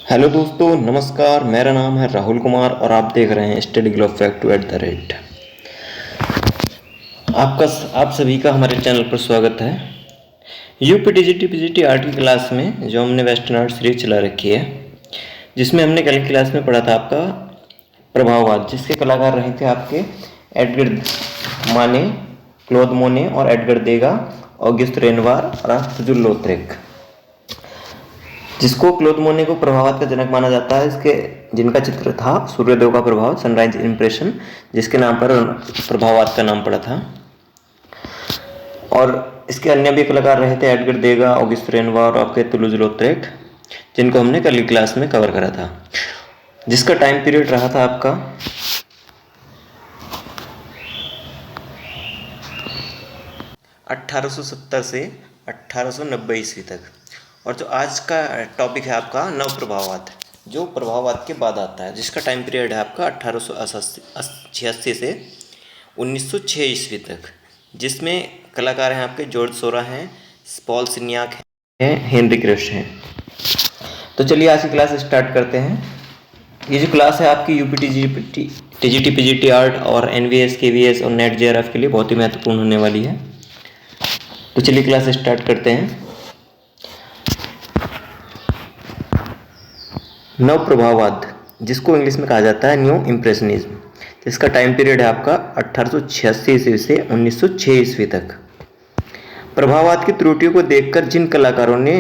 Hello दोस्तों, नमस्कार। मेरा नाम है राहुल कुमार और आप देख रहे हैं study globe fact at the rate. आप सभी का हमारे चैनल पर स्वागत है। यूपी टीजीटी आर्ट की क्लास में जो हमने वेस्टर्न आर्ट सीरीज चला रखी है, जिसमें हमने कल की क्लास में पढ़ा था आपका प्रभाववाद, जिसके कलाकार रहे थे आपके एडगर माने, क्लोद मोने और एडगर देगा, ऑगस्ट रेनवार और आर्थर लॉथरेक। जिसको क्लोद मोने को प्रभाववाद का जनक माना जाता है, इसके जिनका चित्र था सूर्योदय का प्रभाव, सनराइज इंप्रेशन, जिसके नाम पर प्रभाववाद का नाम पड़ा था। और इसके अन्य भी कलाकार रहे थे एडगर देगा, ऑगस्ट रेनवार और आपके तुलूज लॉथरेक, जिनको हमने कल की क्लास में कवर करा था। जिसका टाइम पीरियड रहा था आपका 1870 से 1890 ईस्वी तक। और जो आज का टॉपिक है आपका नव प्रभाववाद, जो प्रभाववाद के बाद आता है, जिसका टाइम पीरियड है आपका 1886 से 1906 ईस्वी तक, जिसमें कलाकार हैं आपके जॉर्ज सोरा हैं, पॉल सिन्याक हैं, हेनरी क्रिश हैं। तो चलिए आज की क्लास स्टार्ट करते हैं। ये जो क्लास है आपकी यूपी टीजीटी पीजीटी आर्ट और एनवीएस केवीएस और नेट जेआरएफ के लिए बहुत ही महत्वपूर्ण होने वाली है। तो चलिए क्लास स्टार्ट करते हैं। नव प्रभाववाद, जिसको इंग्लिश में कहा जाता है न्यू इम्प्रेशनिज्म, जिसका टाइम पीरियड है आपका 1886 ईस्वी से 1906 ईस्वी तक। प्रभाववाद की त्रुटियों को देखकर जिन कलाकारों ने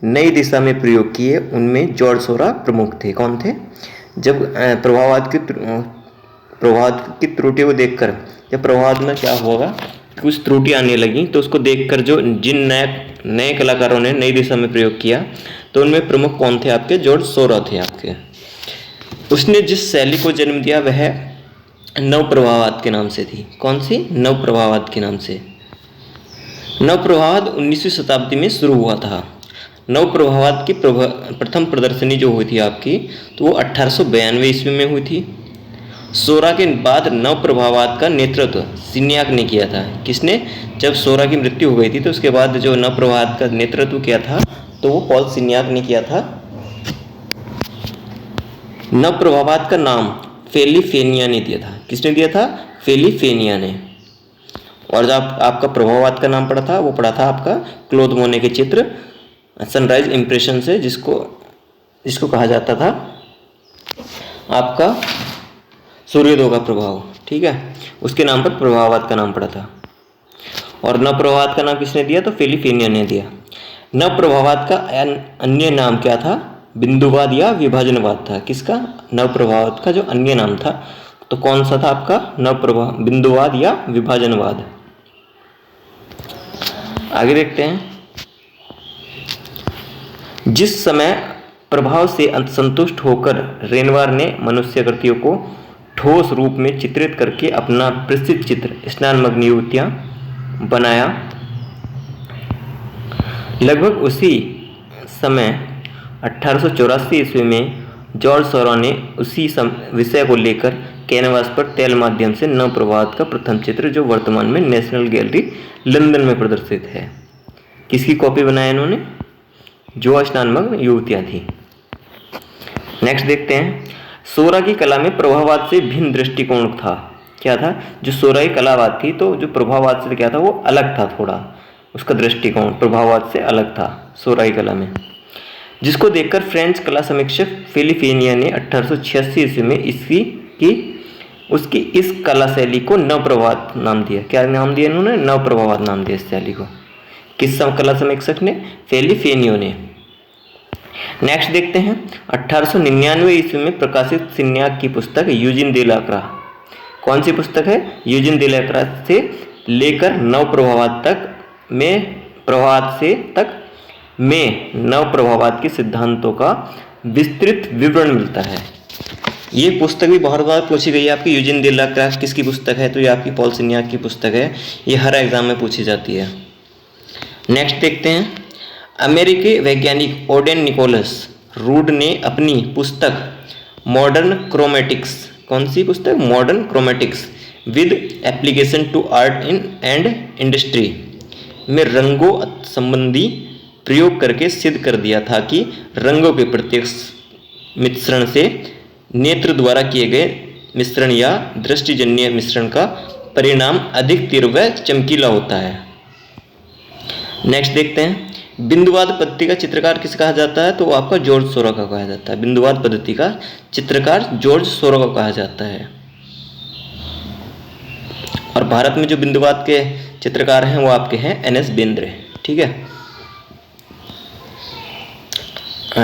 नई दिशा में प्रयोग किए, उनमें जॉर्ज सोरा प्रमुख थे। कौन थे? जब प्रभाववाद की त्रुटियों को देखकर, जब प्रभाववाद में क्या होगा, कुछ त्रुटि आने लगी, तो उसको देखकर जो जिन नए कलाकारों ने नई दिशा में प्रयोग किया, तो उनमें प्रमुख कौन थे? आपके जॉर्ज सोरा थे आपके। उसने जिस शैली को जन्म दिया वह नव प्रभाववाद के नाम से थी। कौन सी? नव प्रभाववाद के नाम से। नव प्रभाववाद 19वीं शताब्दी में शुरू हुआ था। नव प्रभाववाद की प्रथम प्रदर्शनी जो हुई थी आपकी, तो वो 1892 ईस्वी में हुई थी। सोरा के बाद नव प्रभाववाद का नेतृत्व सिन्याक ने किया था। किसने? जब सोरा की मृत्यु हो गई थी, तो उसके बाद जो नव प्रभाववाद का नेतृत्व किया था, तो वो पॉल सिन्याक ने किया था। नव प्रभाववाद का नाम फेलिफेनिया ने दिया था। किसने दिया था? फेलिफेनिया ने। और जो आपका प्रभाववाद का नाम पड़ा था, वो पड़ा था आपका क्लोद मोने के चित्र सनराइज इंप्रेशन से, जिसको कहा जाता था आपका सूर्योदय का प्रभाव। ठीक है, उसके नाम पर प्रभाववाद का नाम पड़ा था। और नव प्रभाववाद का नाम किसने दिया? तो फेलिफेनिया ने दिया। नव प्रभाववाद का अन्य नाम क्या था? बिंदुवाद या विभाजनवाद था। किसका? नव प्रभाववाद का जो अन्य नाम था, तो कौन सा था आपका? बिंदुवाद या विभाजनवाद। आगे देखते हैं। जिस समय प्रभाव से संतुष्ट होकर रेनवार ने मनुष्याकृतियों को ठोस रूप में चित्रित करके अपना प्रसिद्ध चित्र स्नानमग्न युवतियां बनाया, लगभग उसी समय 1884 ईस्वी में जॉर्ज सोरा ने उसी विषय को लेकर कैनवास पर तेल माध्यम से नव प्रभाववाद का प्रथम चित्र, जो वर्तमान में नेशनल गैलरी लंदन में प्रदर्शित है, किसकी कॉपी बनाया इन्होंने? जो स्नानमग्न युवतियां थी। नेक्स्ट देखते हैं। सोरा की कला में प्रभाववाद से भिन्न दृष्टिकोण था। क्या था? जो सोरा की कलावाद थी, तो जो प्रभाववाद से क्या था, वो अलग था। थोड़ा उसका दृष्टिकोण प्रभाववाद से अलग था सोरा की कला में, जिसको देखकर फ्रेंच कला समीक्षक फेलिफेनिया ने 1886 ईस्वी में उसकी इस कला शैली को नव प्रभाववाद नाम दिया। क्या नाम दिया इन्होंने? नव प्रभाववाद नाम दिया इस शैली को। किस कला समीक्षक ने? फेलिफेनियो ने। नेक्स्ट देखते हैं। 1899 ईस्वी में प्रकाशित सिन्याक की पुस्तक यूजिन दे लाक्रा। कौन सी पुस्तक है? यूजिन दे लाक्रा से लेकर नव प्रभाववाद में नव प्रभाववाद के सिद्धांतों का विस्तृत विवरण मिलता है। ये पुस्तक भी बहुत बार पूछी गई है आपकी। यूजिन दे लाक्रा किसकी पुस्तक है? तो ये आपकी पॉल सिन्याक की पुस्तक है। ये हर एग्जाम में पूछी जाती है। नेक्स्ट देखते हैं। अमेरिकी वैज्ञानिक ओडेन निकोलस रूड ने अपनी पुस्तक मॉडर्न क्रोमेटिक्स, कौन सी पुस्तक? Modern chromatics with application to art and industry, में रंगों संबंधी प्रयोग करके सिद्ध कर दिया था कि रंगों के प्रत्यक्ष मिश्रण से नेत्र द्वारा किए गए मिश्रण या दृष्टिजन्य मिश्रण का परिणाम अधिक तीव्र व चमकीला होता है। नेक्स्ट देखते हैं, बिंदुवाद पद्धति का चित्रकार किसे कहा जाता है? तो वो आपका जॉर्ज सोरा का कहा जाता है। बिंदुवाद पद्धति का चित्रकार जॉर्ज सोरा का कहा जाता है। और भारत में जो बिंदुवाद के चित्रकार हैं वो आपके हैं एन.एस. बेंद्रे। ठीक है,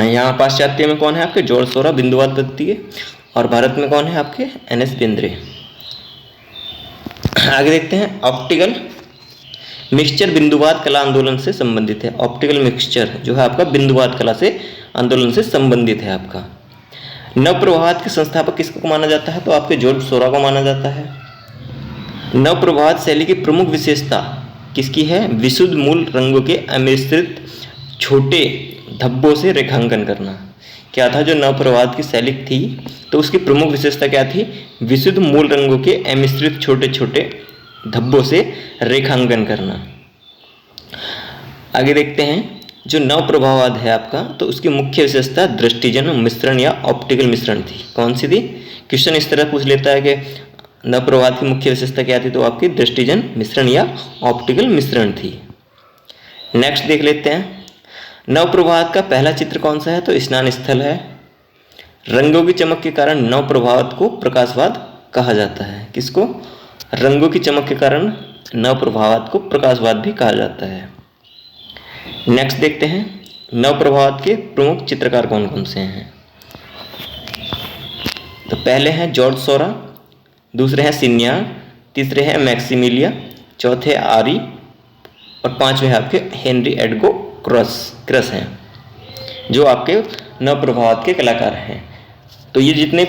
यहाँ पाश्चात्य में कौन है आपके? जॉर्ज सोरा बिंदुवाद पद्धति के, और भारत में कौन है आपके? एन.एस. बेंद्रे। आगे देखते हैं, ऑप्टिकल मिक्सचर बिंदुवाद कला आंदोलन से संबंधित है। ऑप्टिकल मिक्सचर जो है आपका बिंदुवाद कला से आंदोलन से संबंधित है आपका। नवप्रभावाद के संस्थापक किसको माना जाता है? तो आपके जॉर्ज सोरा को माना जाता है। नवप्रभावाद शैली की प्रमुख विशेषता किसकी है? विशुद्ध मूल रंगों के अमिश्रित छोटे धब्बों से रेखांकन करना। क्या था जो नवप्रभावाद की शैली थी? तो उसकी प्रमुख विशेषता क्या थी? विशुद्ध मूल रंगों के अमिश्रित छोटे छोटे धब्बों से रेखांकन करना। आगे देखते हैं, जो नवप्रभाववाद है आपका, तो उसकी मुख्य विशेषता दृष्टिजन्य मिश्रण या ऑप्टिकल मिश्रण थी। कौन सी थी? क्वेश्चन इस तरह पूछ लेता है कि नवप्रभाववाद की मुख्य विशेषता क्या थी? तो आपकी दृष्टिजन्य मिश्रण या ऑप्टिकल मिश्रण थी। नेक्स्ट देख लेते हैं, नवप्रभाववाद का पहला चित्र कौन सा है? तो स्नान स्थल है। रंगों की चमक के कारण नवप्रभाववाद को प्रकाशवाद कहा जाता है। किसको? रंगों की चमक के कारण नवप्रभाववाद को प्रकाशवाद भी कहा जाता है। नेक्स्ट देखते हैं, नवप्रभाववाद के प्रमुख चित्रकार कौन कौन से हैं? तो पहले हैं जॉर्ज सोरा, दूसरे हैं सिन्याक, तीसरे हैं मैक्सिमिलिया, चौथे आरी, और पांचवें हैं आपके हेनरी एडगो क्रस हैं, जो आपके नवप्रभाववाद के कलाकार हैं। तो ये जितने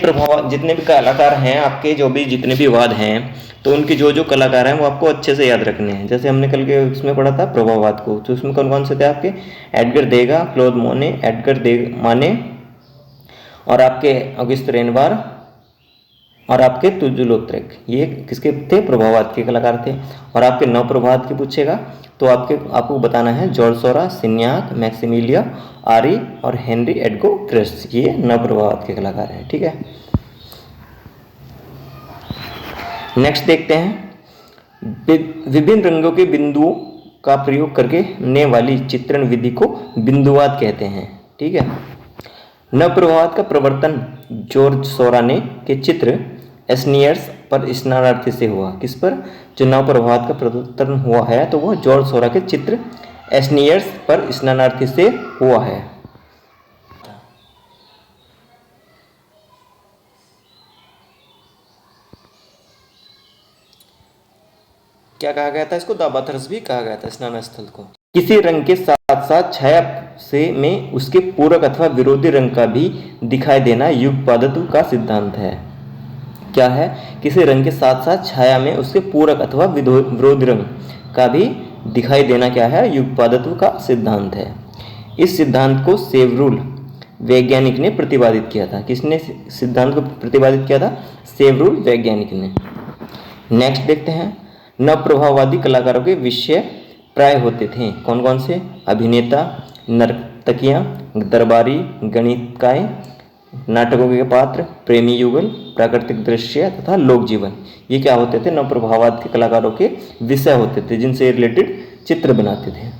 भी कलाकार हैं आपके, जो भी जितने भी वाद हैं, तो उनके जो जो कलाकार हैं वो आपको अच्छे से याद रखने हैं। जैसे हमने कल के इसमें पढ़ा था प्रभाववाद को, तो उसमें कौन कौन से थे आपके? एडगर देगा, क्लोद मोने, माने, और आपके ऑगस्ट रेनवार, और आपके तुजुलोत्रेक। ये किसके थे? प्रभाववाद के कलाकार थे। और आपके नवप्रभाववाद की पूछेगा तो आपको बताना है जॉर्ज सोरा, सिन्याक, मैक्सिमिलिया, आरी और हेनरी एडगो क्रस, ये नवप्रभाववाद के कलाकार हैं। ठीक है, नेक्स्ट देखते हैं, विभिन्न रंगों के बिंदुओं का प्रयोग करने वाली चित्रण विधि को बिंदुवाद कहते हैं। ठीक है, नवप्रभाववाद का प्रवर्तन जॉर्ज सोरा ने के चित्र एस्नियर्स पर स्नानार्थी से हुआ। किस पर? जो नवप्रभाववाद का प्रवर्तन हुआ है तो वह जॉर्ज सोरा के चित्र एस्नियर्स पर स्नानार्थी से हुआ है। क्या कहा गया था इसको? दाबाथर्स भी कहा गया था स्नान स्थल को। किसी रंग के साथ साथ छाया से में उसके पूरक अथवा विरोधी रंग का भी दिखाई देना युगपद्धत्व का सिद्धांत है। क्या है? किसी रंग के साथ साथ छाया में उसके पूरक अथवा विरोधी रंग का भी दिखाई देना क्या है? युगपद्धत्व का सिद्धांत है। इस सिद्धांत को सेवरूल वैज्ञानिक ने प्रतिपादित किया था। किसने सिद्धांत को प्रतिपादित किया था? सेवरूल वैज्ञानिक ने। नेक्स्ट देखते हैं, नवप्रभाववादी कलाकारों के विषय प्राय होते थे। कौन कौन से? अभिनेता, नर्तकियां, दरबारी, गणितकाय, नाटकों के पात्र, प्रेमी युगल, प्राकृतिक दृश्य तथा लोक जीवन। ये क्या होते थे? नवप्रभाववाद के कलाकारों के विषय होते थे, जिनसे रिलेटेड चित्र बनाते थे।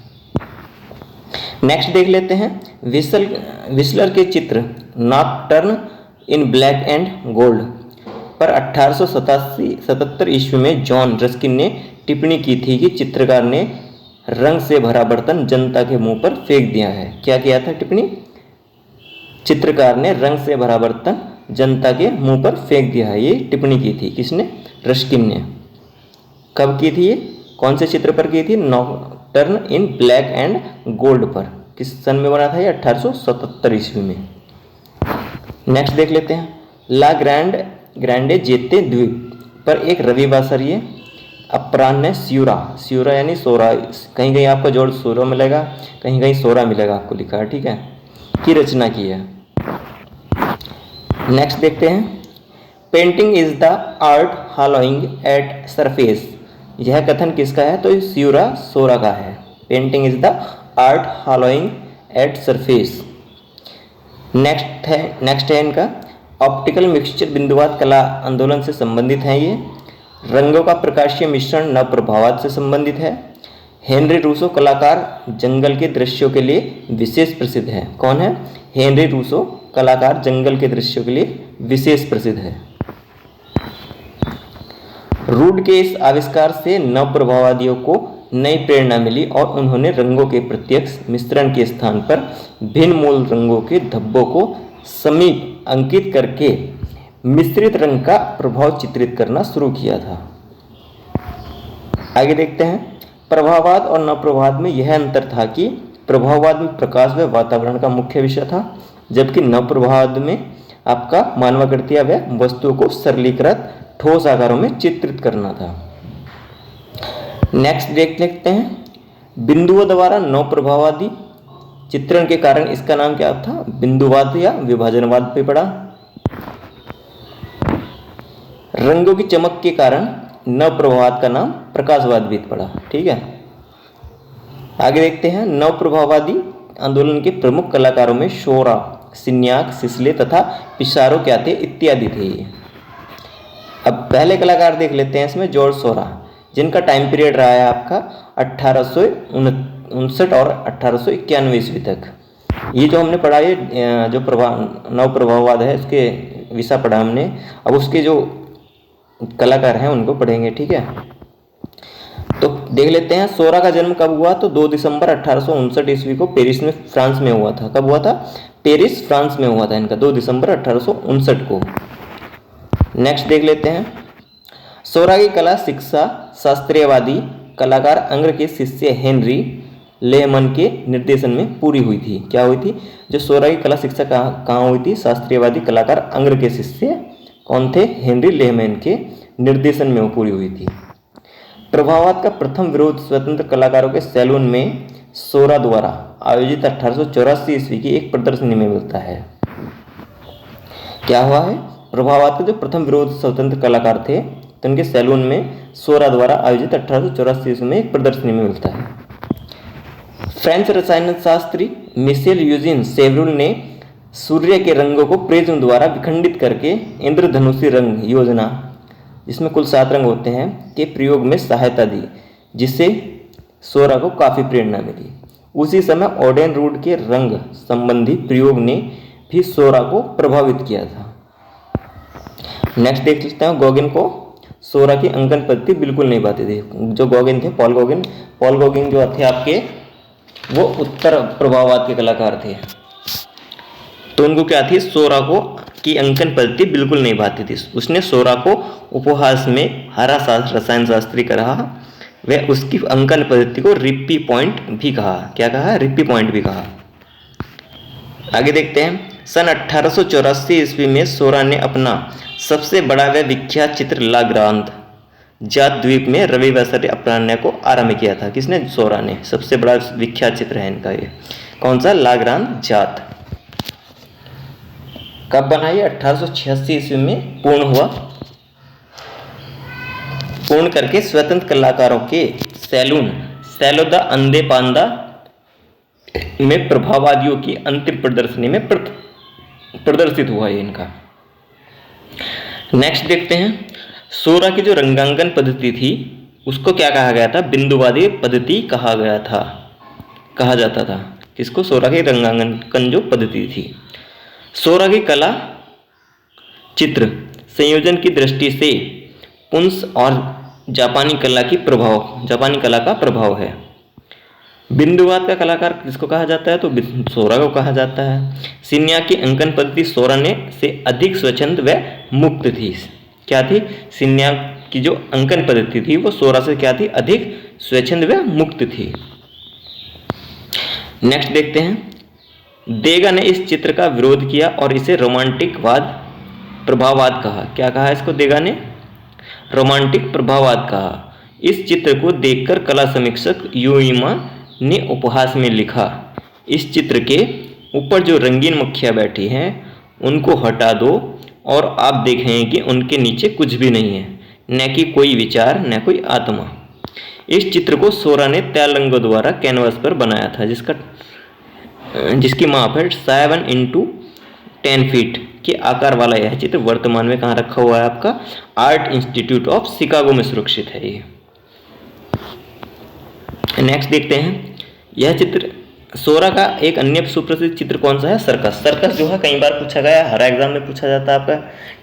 नेक्स्ट देख लेते हैं, विस्लर के चित्र नॉकटर्न इन ब्लैक एंड गोल्ड पर 1877 ईस्वी में जॉन रस्किन ने टिप्पणी की थी कि चित्रकार ने रंग से भरा बर्तन जनता के मुंह पर फेंक दिया है। क्या किया था टिप्पणी? चित्रकार ने रंग से भरा बर्तन जनता के मुंह पर फेंक दिया है, ये टिप्पणी की थी। किसने? रस्किन ने। कब की थी ये? कौन से चित्र पर की थी? नॉकटर्न इन ब्लैक एंड गोल्ड पर। किस सन में बना था ये? 1877 ईस्वी में। नेक्स्ट देख लेते हैं, ला ग्रैंडे जेते द्वीप पर एक रविवासरीय अपराह्न स्यूरा यानी सोरा, कहीं कहीं आपका जोड़ सोरा मिलेगा, कहीं कहीं सोरा मिलेगा आपको लिखा है। ठीक है, की रचना की है। नेक्स्ट देखते हैं, painting is the art hollowing at surface. यह कथन किसका है? तो स्यूरा सोरा का है। Painting is the art hollowing at surface. Next है इनका ऑप्टिकल मिक्सचर बिंदुवाद कला आंदोलन से संबंधित है ये। रंगों का प्रकाशीय मिश्रण नव प्रभावाद से संबंधित है। हेनरी रूसो कलाकार जंगल के दृश्यों के लिए विशेष प्रसिद्ध है। कौन है? हेनरी रूसो कलाकार जंगल के दृश्यों के लिए विशेष प्रसिद्ध है। रूड के इस आविष्कार से नव प्रभाववादियों को नई प्रेरणा मिली और उन्होंने रंगों के प्रत्यक्ष मिश्रण के स्थान पर भिन्न मूल रंगों के धब्बों को समीप अंकित करके मिश्रित रंग का प्रभाव चित्रित करना शुरू किया था। आगे देखते हैं। प्रभाववाद और नवप्रभाववाद में यह अंतर था कि प्रभाववाद में प्रकाश व वातावरण का मुख्य विषय था, जबकि नवप्रभाववाद में आपका मानवाकृतियां व वस्तुओं को सरलीकृत ठोस आकारों में चित्रित करना था। नेक्स्ट देख लेते हैं। बिंदुओं द्वारा नवप्रभाववादी चित्रण के कारण इसका नाम क्या था? बिंदुवाद या विभाजनवाद पे पड़ा। रंगों की चमक के कारण नवप्रभाववाद का नाम प्रकाशवाद भी पड़ा। ठीक है, आगे देखते हैं। नवप्रभाववादी आंदोलन के प्रमुख कलाकारों में शोरा, सिन्याक, सिसले तथा पिसारो क्या थे इत्यादि थे। अब पहले कलाकार देख लेते हैं इसमें जॉर्ज सोरा, जिनका टाइम पीरियड रहा है आपका 1859 और 1891 ईस्वी तक। ये जो हमने पढ़ा है जो नव प्रभाववाद है इसके विषय पढ़ा हमने। अब उसके जो कलाकार हैं उनको पढ़ेंगे। ठीक है, तो देख लेते हैं। सोरा का जन्म कब हुआ? तो 2 दिसंबर 1859 ईस्वी को पेरिस में फ्रांस में हुआ था। कब हुआ था? पेरिस फ्रांस में हुआ था इनका 2 दिसंबर 1859 को। नेक्स्ट देख लेते हैं। सोरा की कला शिक्षा शास्त्रीयवादी कलाकार अंग्र के शिष्य हेनरी लेहमन के निर्देशन में पूरी हुई थी। क्या हुई थी? जो सोरा की कला शिक्षा कहाँ हुई थी? शास्त्रीयवादी कलाकार अंग्र के शिष्य कौन थे? हेनरी लेहमन के निर्देशन में वो पूरी हुई थी। प्रभाववाद का प्रथम विरोध स्वतंत्र कलाकारों के सैलून में सोरा द्वारा आयोजित 1884 ईस्वी की एक प्रदर्शनी में मिलता है। क्या हुआ है? प्रभाववाद का जो प्रथम विरोध स्वतंत्र कलाकार थे तो उनके सैलून में सोरा द्वारा आयोजित 1884 ईस्वी में एक प्रदर्शनी में मिलता है। फ्रेंच रसायन शास्त्री मिशेल यूजीन सेवरुल ने सूर्य के रंगों को प्रिज्म द्वारा विखंडित करके इंद्रधनुषी रंग योजना, जिसमें कुल 7 रंग होते हैं, के प्रयोग में सहायता दी, जिससे सोरा को काफ़ी प्रेरणा मिली। उसी समय ओडेन रूड के रंग संबंधी प्रयोग ने भी सोरा को प्रभावित किया था। नेक्स्ट देख लेते हैं। गॉगिन को सोरा की अंकन पद्धति बिल्कुल नहीं भाती थी। जो गॉगिन थे, पॉल गॉगिन जो थे आपके, वो उत्तर प्रभाववाद के कलाकार थे। तो उनको क्या थी? सोरा को की अंकन पद्धति बिल्कुल नहीं भाती थी। उसने सोरा को उपहास में हरा रसायन शास्त्री कहा। वह उसकी अंकन पद्धति को रिप्पी पॉइंट भी कहा। क्या कहा? रिप्पी पॉइंट भी कहा। आगे देखते हैं। सन 1884 ईस्वी में सोरा ने अपना सबसे बड़ा व विख्यात चित्र ला ग्रांद जात द्वीप में रविवासर अपराह्न को आरंभ किया था। किसने? सोरा ने। सबसे बड़ा विख्यात चित्र है इनका ये। कौन सा? ला ग्रांद जात। कब बना ये? 1886 ईस्वी में पूर्ण हुआ। पूर्ण करके स्वतंत्र कलाकारों के सैलो द अंधे पांदा में प्रभाववादियों की अंतिम प्रदर्शनी में प्रदर्शित हुआ है इनका। नेक्स्ट देखते हैं। सोरा की जो रंगांकन पद्धति थी उसको क्या कहा गया था? बिंदुवादी पद्धति कहा जाता था। किसको? सोरा की रंगांकन जो पद्धति थी। सोरा की कला चित्र संयोजन की दृष्टि से पुंस और जापानी कला का प्रभाव है। बिंदुवाद का कलाकार किसको कहा जाता है? तो सोरा को कहा जाता है। सिन्या की अंकन पद्धति सोरा ने से अधिक स्वच्छंद व मुक्त थी। क्या थी? सिन्या की जो अंकन पद्धति थी वो सोरा से क्या थी? अधिक स्वच्छंद व मुक्त थी। नेक्स्ट देखते हैं। देगा ने इस चित्र का विरोध किया और इसे रोमांटिकवाद प्रभाववाद कहा। क्या कहा इसको देगा ने? रोमांटिक प्रभाववाद कहा। इस चित्र को देखकर कला समीक्षक यूइमा ने उपहास में लिखा, इस चित्र के ऊपर जो रंगीन मक्खियाँ बैठी हैं उनको हटा दो और आप देखेंगे कि उनके नीचे कुछ भी नहीं है, न कि कोई विचार न कोई आत्मा। इस चित्र को सोरा ने तैल रंगों द्वारा कैनवास पर बनाया था, जिसकी माप है 7 × 10 फीट के आकार वाला यह चित्र वर्तमान में कहाँ रखा हुआ है? आपका आर्ट इंस्टीट्यूट ऑफ शिकागो में सुरक्षित है ये। नेक्स्ट देखते हैं, यह चित्र सोरा का एक अन्य सुप्रसिद्ध चित्र कौन सा है? सर्कस। सर्कस जो है कई बार पूछा गया, हर एग्जाम में पूछा जाता है, आपका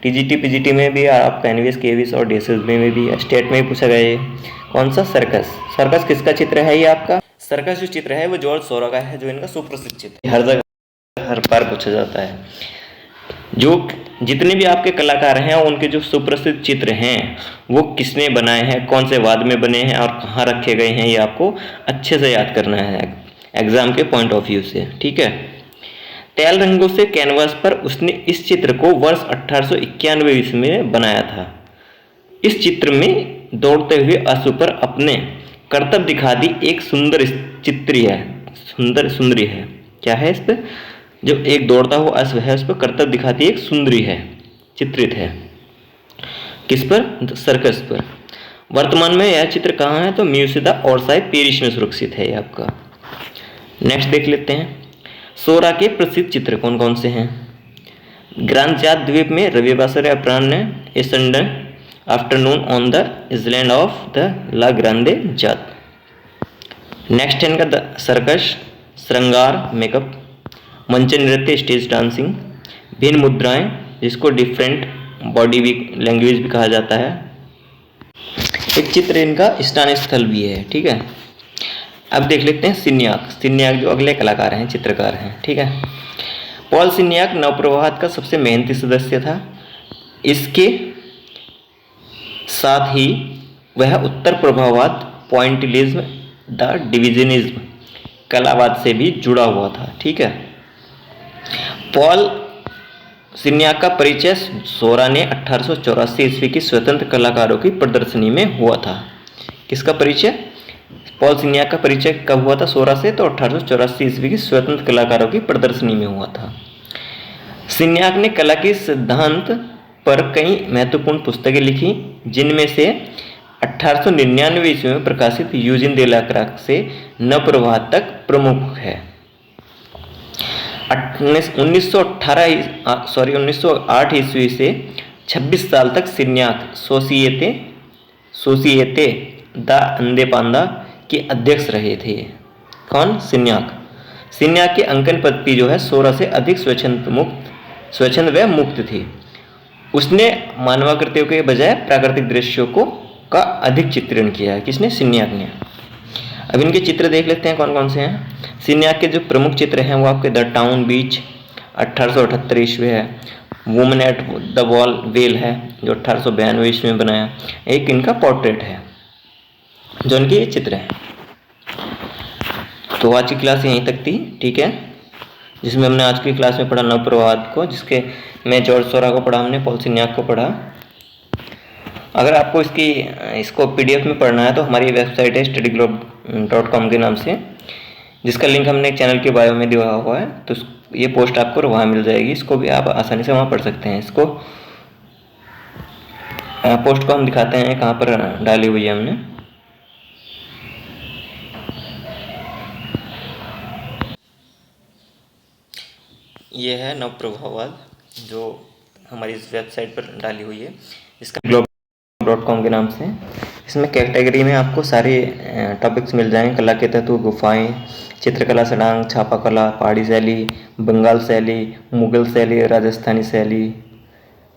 टीजीटी पीजीटी में भी, आपका एनवीएस केवीएस और डीएसएसबी में भी, स्टेट में भी पूछा गया है। कौन सा? सर्कस। सर्कस किसका चित्र है ये आपका? सर्कस जो चित्र है वो जॉर्ज सोरा का है, जो इनका सुप्रसिद्ध चित्र हर जगह हर बार पूछा जाता है। जो जितने भी आपके कलाकार हैं उनके जो सुप्रसिद्ध चित्र हैं वो किसने बनाए हैं, कौन से वाद में बने हैं और कहाँ रखे गए हैं, ये आपको अच्छे से याद करना है एग्जाम के पॉइंट ऑफ व्यू से, ठीक है। तेल रंगों से कैनवास पर उसने इस चित्र को वर्ष 1891 ईस्वी में बनाया था। इस चित्र में दौड़ते हुए अश्व पर अपने करतब दिखा दी एक सुंदर चित्री है, सुंदरी है। क्या है इस पर? जो एक दौड़ता हुआ अश्व है उस पर करतब दिखाती एक सुंदरी है, चित्रित है। किस पर? सर्कस पर। वर्तमान में यह चित्र कहाँ है? तो म्यूसिया ओर्साई पेरिस में सुरक्षित है ये आपका। नेक्स्ट देख लेते हैं, सोरा के प्रसिद्ध चित्र कौन कौन से हैं? ग्रांचात द्वीप में रविवासर अपराह्न, a Sunday afternoon on the island of the La Grande Jatte. Next है इनका सर्कस, श्रृंगार मेकअप, मंच नृत्य स्टेज डांसिंग, भिन्न मुद्राएं जिसको डिफरेंट बॉडी लैंग्वेज भी कहा जाता है। एक चित्र इनका स्नान स्थल भी है, ठीक है। अब देख लेते हैं सिन्याक। सिन्याक जो अगले कलाकार हैं, चित्रकार हैं, ठीक है। पॉल सिन्याक नवप्रभात का सबसे मेहनती सदस्य था। इसके साथ ही वह उत्तर प्रभाववाद, पॉइंटिलिज्म, द डिविजनिज्म, कलावाद से भी जुड़ा हुआ था, ठीक है। पॉल सिन्याक का परिचय सोरा ने 1884 ईस्वी की स्वतंत्र कलाकारों की प्रदर्शनी में हुआ था। किसका परिचय? पॉल सिन्याक का परिचय कब हुआ था सोरा से? तो 1884 ईस्वी की स्वतंत्र कलाकारों की प्रदर्शनी में हुआ था। सिन्याक ने कला के सिद्धांत पर कई महत्वपूर्ण पुस्तकें लिखी, जिनमें से 1899 ईस्वी में प्रकाशित यूजिन दे ला क्राक से नवप्रभात तक प्रमुख है। 1908 ईस्वी से 26 साल तक सिन्याक सोसिएते द अंदेपांदा के अध्यक्ष रहे थे। कौन? सिन्याक। सिन्याक की अंकन पद्धति जो है सोरा से अधिक स्वच्छंद व मुक्त थी। उसने मानवाकृतियों के बजाय प्राकृतिक दृश्यों का अधिक चित्रण किया है। किसने? सिन्याक ने। अब इनके चित्र देख लेते हैं कौन कौन से हैं। सिन्याक के जो प्रमुख चित्र हैं वो आपके द टाउन बीच 1878 ईस्वी है, woman at the wall well है जो 1892 ईस्वी में बनाया। एक इनका पोर्ट्रेट है जो इनके ये चित्र हैं। तो आज की क्लास यहीं तक थी, ठीक है, जिसमें हमने आज की क्लास में पढ़ा नवप्रभात को, जिसके मैं जॉर्ज सोरा को पढ़ा, हमने पॉल सिन्याक को पढ़ा। अगर आपको इसको पीडीएफ में पढ़ना है तो हमारी वेबसाइट है studyglobal.com के नाम से, जिसका लिंक हमने चैनल के बायो में दिया हुआ है, तो ये पोस्ट आपको वहाँ मिल जाएगी। इसको भी आप आसानी से वहाँ पढ़ सकते हैं। इसको पोस्ट को हम दिखाते हैं कहाँ पर डाली हुई है हमने। ये है नवप्रभाववाद जो हमारी इस वेबसाइट पर डाली हुई है, इसका global.com के नाम से। इसमें कैटेगरी में आपको सारे टॉपिक्स मिल जाएंगे। कला के तत्व, गुफाएं, चित्रकला, सडांग, छापा कला, पहाड़ी शैली, बंगाल शैली, मुगल शैली, राजस्थानी शैली,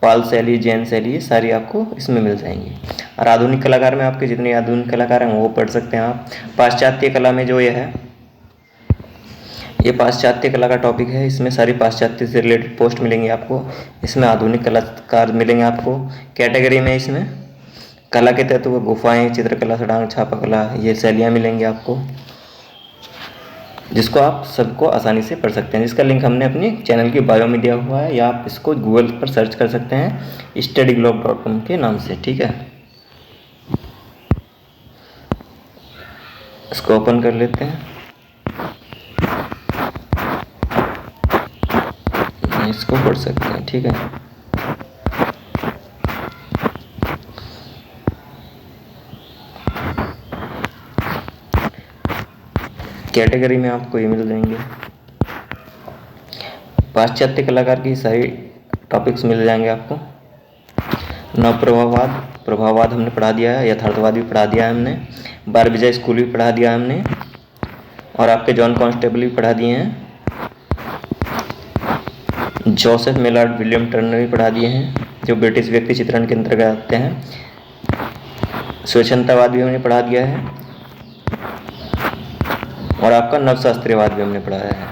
पाल शैली, जैन शैली, ये सारी आपको इसमें मिल जाएंगी। और आधुनिक कलाकार में आपके जितने आधुनिक कलाकार हैं वो पढ़ सकते हैं आप। पाश्चात्य कला में जो ये है, ये पाश्चात्य कला का टॉपिक है। इसमें सारी पाश्चात्य से रिलेटेड पोस्ट मिलेंगी आपको। इसमें आधुनिक कलाकार मिलेंगे आपको। कैटेगरी में इसमें कला के तत्व, गुफाएं, चित्रकला, सडांग, छापा कला, ये शैलियाँ मिलेंगी आपको, जिसको आप सबको आसानी से पढ़ सकते हैं, जिसका लिंक हमने अपने चैनल की बायो में दिया हुआ है, या आप इसको गूगल पर सर्च कर सकते हैं studyglobal.com के नाम से, ठीक है। इसको ओपन कर लेते हैं। इसको पढ़ सकते हैं, ठीक है। कैटेगरी में आपको ये मिल जाएंगे। पाश्चात्य कलाकार की सारी टॉपिक्स मिल जाएंगे आपको। नव प्रभाववाद हमने पढ़ा दिया है, यथार्थवाद भी पढ़ा दिया है हमने, बार विजय स्कूल भी पढ़ा दिया हमने, और आपके जॉन कॉन्स्टेबल भी पढ़ा दिए हैं, जोसेफ मेलार्ड विलियम टर्नर भी पढ़ा दिए हैं जो ब्रिटिश व्यक्ति चित्रण के अंतर्गत आते हैं, स्वच्छंदतावाद भी हमने पढ़ा दिया है, और आपका नवशास्त्रीयवाद भी हमने पढ़ाया है।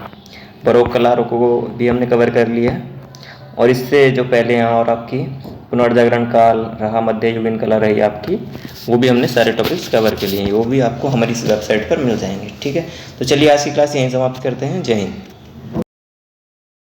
बरोक कला रोकोको भी हमने कवर कर लिया है, और इससे जो पहले यहाँ और आपकी पुनर्जागरण काल रहा, मध्ययुगीन कला रही आपकी, वो भी हमने सारे टॉपिक्स कवर कर लिए हैं। वो भी आपको हमारी इस वेबसाइट पर मिल जाएंगे। ठीक है, तो चलिए आज की क्लास यहीं समाप्त करते हैं। जय हिंद।